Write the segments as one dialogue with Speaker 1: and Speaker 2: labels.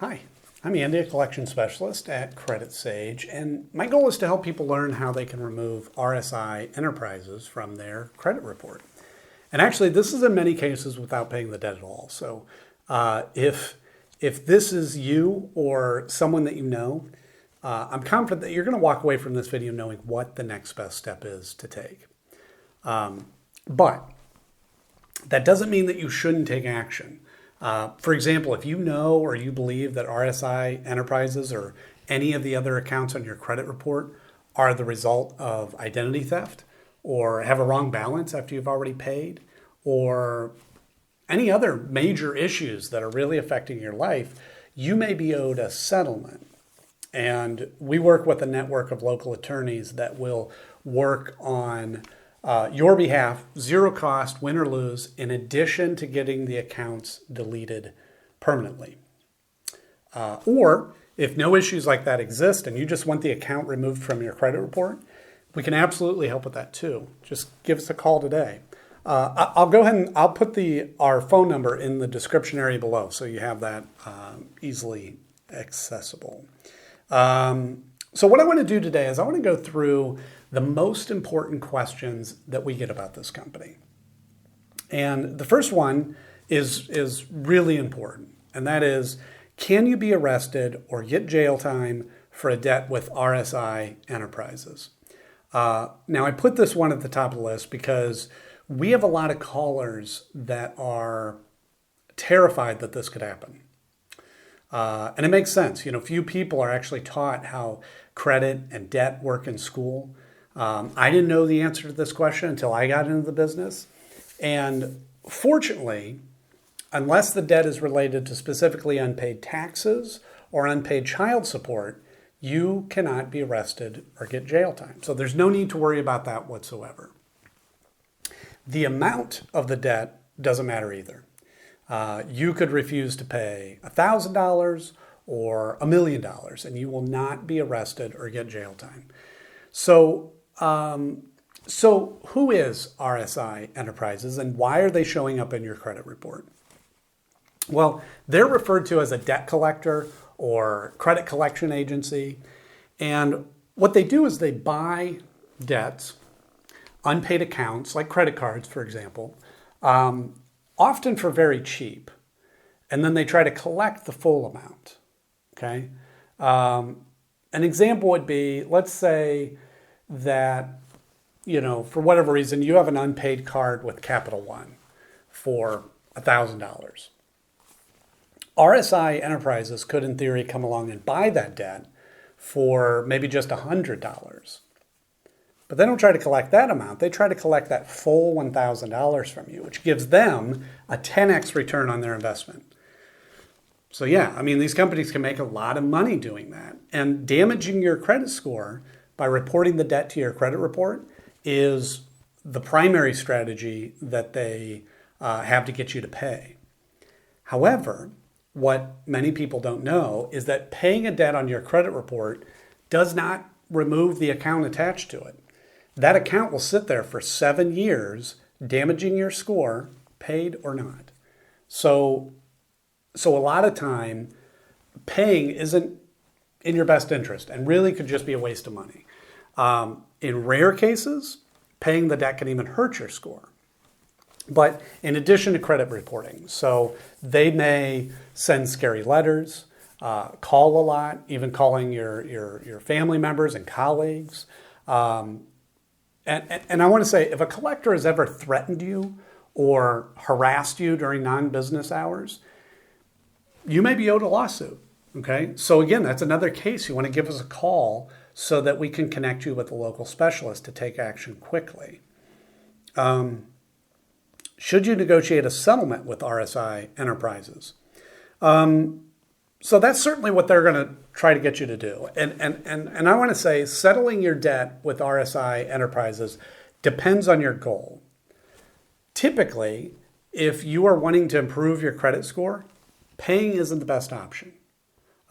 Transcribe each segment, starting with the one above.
Speaker 1: Hi, I'm Andy, a collection specialist at Credit Sage, and my goal is to help people learn how they can remove RSI Enterprises from their credit report. And actually, this is in many cases without paying the debt at all. So if this is you or someone that you know, I'm confident that you're going to walk away from this video knowing what the next best step is to take. But that doesn't mean that you shouldn't take action. For example, if you know or you believe that RSI Enterprises or any of the other accounts on your credit report are the result of identity theft or have a wrong balance after you've already paid or any other major issues that are really affecting your life, you may be owed a settlement. And we work with a network of local attorneys that will work on your behalf, zero cost, win or lose, in addition to getting the accounts deleted permanently. Or if no issues like that exist and you just want the account removed from your credit report, we can absolutely help with that too. Just give us a call today. I'll go ahead and I'll put our phone number in the description area below so you have that easily accessible. So what I want to do today is I want to go through the most important questions that we get about this company. And the first one is really important, and that is, can you be arrested or get jail time for a debt with RSI Enterprises? Now, I put this one at the top of the list because we have a lot of callers that are terrified that this could happen. And it makes sense. Few people are actually taught how credit and debt work in school. I didn't know the answer to this question until I got into the business. And fortunately, unless the debt is related to specifically unpaid taxes or unpaid child support, you cannot be arrested or get jail time. So there's no need to worry about that whatsoever. The amount of the debt doesn't matter either. You could refuse to pay $1,000 or $1 million, and you will not be arrested or get jail time. So who is RSI Enterprises and why are they showing up in your credit report? Well, they're referred to as a debt collector or credit collection agency. And what they do is they buy debts, unpaid accounts, like credit cards, for example, often for very cheap. And then they try to collect the full amount. Okay. An example would be, let's say that, for whatever reason, you have an unpaid card with Capital One for $1,000. RSI Enterprises could, in theory, come along and buy that debt for maybe just $100. But they don't try to collect that amount. They try to collect that full $1,000 from you, which gives them a 10x return on their investment. So yeah, these companies can make a lot of money doing that. And damaging your credit score by reporting the debt to your credit report is the primary strategy that they have to get you to pay. However, what many people don't know is that paying a debt on your credit report does not remove the account attached to it. That account will sit there for 7 years, damaging your score, paid or not. So a lot of time, paying isn't in your best interest and really could just be a waste of money. In rare cases, paying the debt can even hurt your score. But in addition to credit reporting, so they may send scary letters, call a lot, even calling your family members and colleagues. And I want to say, if a collector has ever threatened you or harassed you during non-business hours, you may be owed a lawsuit. Okay, so again, that's another case. You want to give us a call so that we can connect you with a local specialist to take action quickly. Should you negotiate a settlement with RSI Enterprises? So that's certainly what they're going to try to get you to do. And I want to say settling your debt with RSI Enterprises depends on your goal. Typically, if you are wanting to improve your credit score, paying isn't the best option.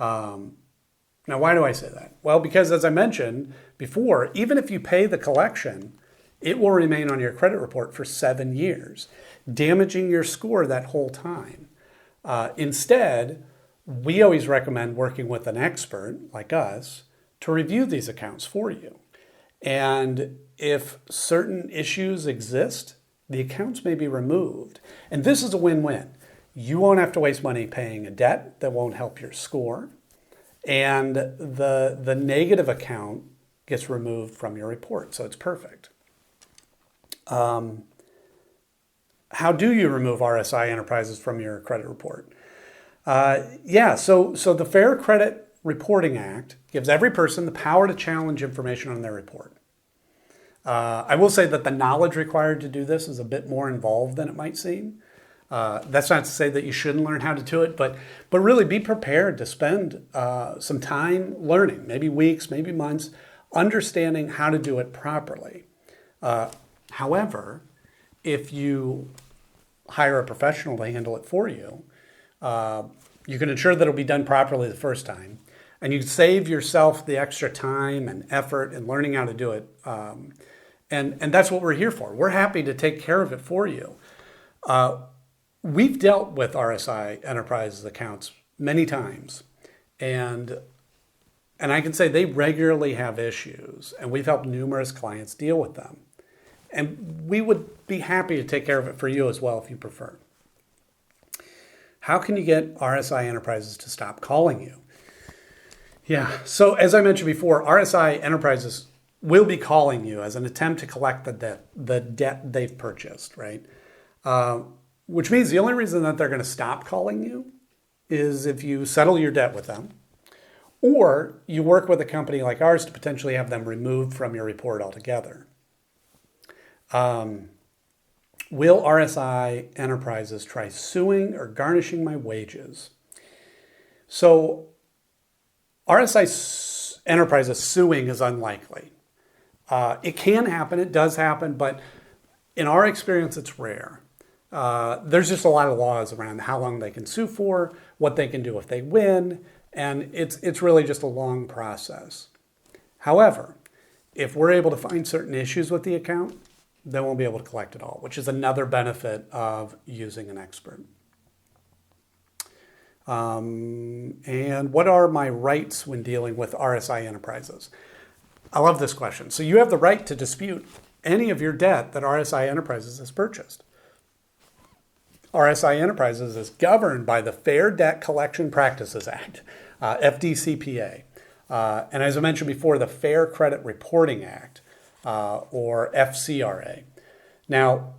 Speaker 1: Now, why do I say that? Well, because as I mentioned before, even if you pay the collection, it will remain on your credit report for 7 years, damaging your score that whole time. Instead, we always recommend working with an expert like us to review these accounts for you. And if certain issues exist, the accounts may be removed. And this is a win-win. You won't have to waste money paying a debt that won't help your score. And the negative account gets removed from your report. So it's perfect. How do you remove RSI Enterprises from your credit report? So the Fair Credit Reporting Act gives every person the power to challenge information on their report. I will say that the knowledge required to do this is a bit more involved than it might seem. That's not to say that you shouldn't learn how to do it, but really be prepared to spend some time learning, maybe weeks, maybe months, understanding how to do it properly. However, if you hire a professional to handle it for you, you can ensure that it'll be done properly the first time, and you save yourself the extra time and effort in learning how to do it. And that's what we're here for. We're happy to take care of it for you. We've dealt with RSI Enterprises accounts many times, and I can say they regularly have issues, and we've helped numerous clients deal with them. And we would be happy to take care of it for you as well if you prefer. How can you get RSI Enterprises to stop calling you? Yeah, so as I mentioned before, RSI Enterprises will be calling you as an attempt to collect the debt they've purchased, right? Which means the only reason that they're going to stop calling you is if you settle your debt with them, or you work with a company like ours to potentially have them removed from your report altogether. Will RSI Enterprises try suing or garnishing my wages? So RSI Enterprises suing is unlikely. It can happen, it does happen, but in our experience, it's rare. There's just a lot of laws around how long they can sue for, what they can do if they win, and it's really just a long process. However, if we're able to find certain issues with the account, then we'll be able to collect it all, which is another benefit of using an expert. And what are my rights when dealing with RSI Enterprises? I love this question. So you have the right to dispute any of your debt that RSI Enterprises has purchased. RSI Enterprises is governed by the Fair Debt Collection Practices Act, FDCPA. And as I mentioned before, the Fair Credit Reporting Act, or FCRA. Now,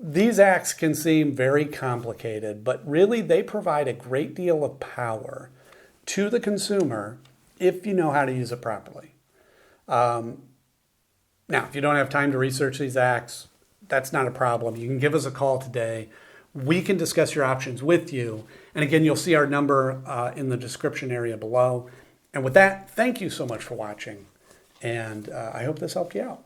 Speaker 1: these acts can seem very complicated, but really they provide a great deal of power to the consumer if you know how to use it properly. Now, if you don't have time to research these acts, that's not a problem. You can give us a call today. We can discuss your options with you. And again, you'll see our number in the description area below. And with that, thank you so much for watching. And I hope this helped you out.